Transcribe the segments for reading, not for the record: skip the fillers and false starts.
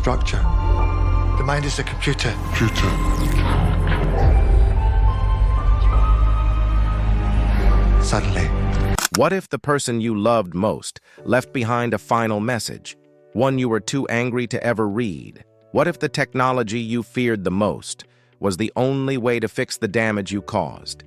structure. The mind is a computer. Suddenly. What if the person you loved most left behind a final message, one you were too angry to ever read? What if the technology you feared the most was the only way to fix the damage you caused?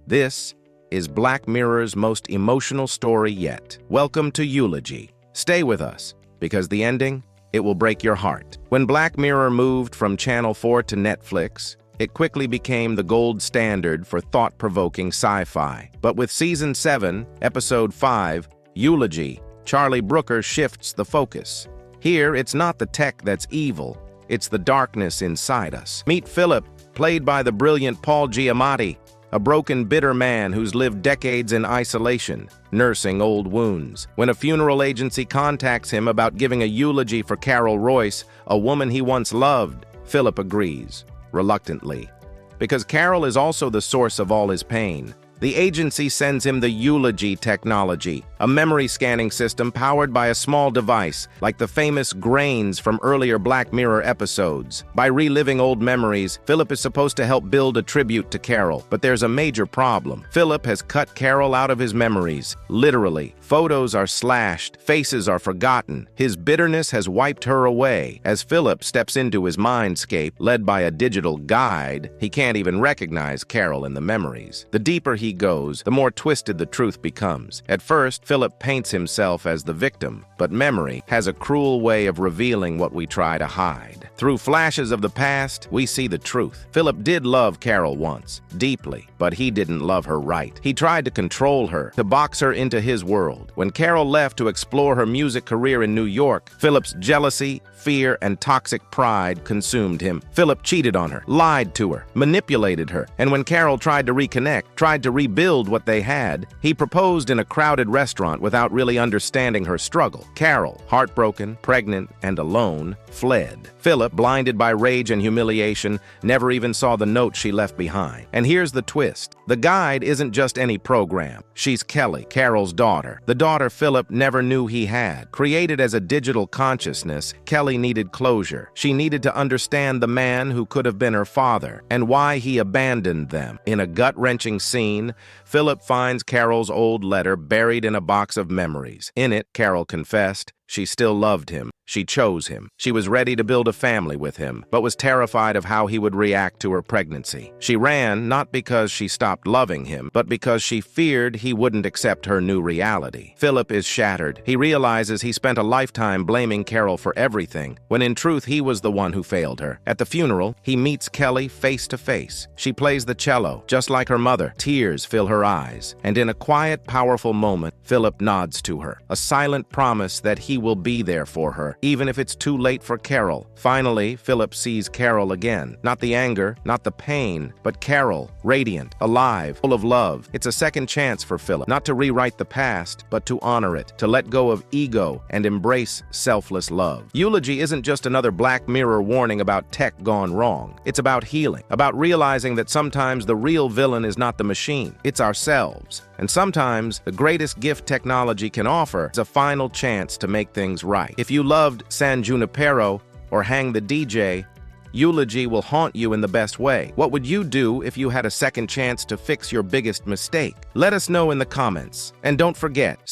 This is Black Mirror's most emotional story yet. Welcome to Eulogy. Stay with us, because the ending, it will break your heart. When Black Mirror moved from Channel 4 to Netflix, it quickly became the gold standard for thought-provoking sci-fi. But with Season 7, Episode 5, Eulogy, Charlie Brooker shifts the focus. Here, it's not the tech that's evil, it's the darkness inside us. Meet Phillip, played by the brilliant Paul Giamatti, a broken, bitter man who's lived decades in isolation, nursing old wounds. When a funeral agency contacts him about giving a eulogy for Carol Royce, a woman he once loved, Phillip agrees, reluctantly. Because Carol is also the source of all his pain. The agency sends him the Eulogy technology, a memory scanning system powered by a small device, like the famous grains from earlier Black Mirror episodes. By reliving old memories, Phillip is supposed to help build a tribute to Carol. But there's a major problem. Phillip has cut Carol out of his memories. Literally. Photos are slashed, faces are forgotten. His bitterness has wiped her away. As Phillip steps into his mindscape, led by a digital guide, he can't even recognize Carol in the memories. The deeper he goes, the more twisted the truth becomes. At first, Phillip paints himself as the victim, but memory has a cruel way of revealing what we try to hide. Through flashes of the past, we see the truth. Phillip did love Carol once, deeply, but he didn't love her right. He tried to control her, to box her into his world. When Carol left to explore her music career in New York, Phillip's jealousy, fear, and toxic pride consumed him. Phillip cheated on her, lied to her, manipulated her, and when Carol tried to reconnect, tried to rebuild what they had, he proposed in a crowded restaurant without really understanding her struggle. Carol, heartbroken, pregnant, and alone, fled. Phillip, blinded by rage and humiliation, never even saw the note she left behind. And here's the twist. The guide isn't just any program. She's Kelly, Carol's daughter. The daughter Phillip never knew he had. Created as a digital consciousness, Kelly needed closure. She needed to understand the man who could have been her father and why he abandoned them. In a gut-wrenching scene, Phillip finds Carol's old letter buried in a box of memories. In it, Carol confessed she still loved him. She chose him. She was ready to build a family with him, but was terrified of how he would react to her pregnancy. She ran not because she stopped loving him, but because she feared he wouldn't accept her new reality. Phillip is shattered. He realizes he spent a lifetime blaming Carol for everything, when in truth he was the one who failed her. At the funeral, he meets Kelly face to face. She plays the cello, just like her mother. Tears fill her eyes, and in a quiet, powerful moment, Phillip nods to her, a silent promise that he will be there for her, even if it's too late for Carol. Finally, Phillip sees Carol again. Not the anger, not the pain, but Carol, radiant, alive, full of love. It's a second chance for Phillip, not to rewrite the past, but to honor it, to let go of ego and embrace selfless love. Eulogy isn't just another Black Mirror warning about tech gone wrong. It's about healing, about realizing that sometimes the real villain is not the machine, it's ourselves. And sometimes, the greatest gift technology can offer is a final chance to make things right. If you loved San Junipero or Hang the DJ, Eulogy will haunt you in the best way. What would you do if you had a second chance to fix your biggest mistake? Let us know in the comments. And don't forget,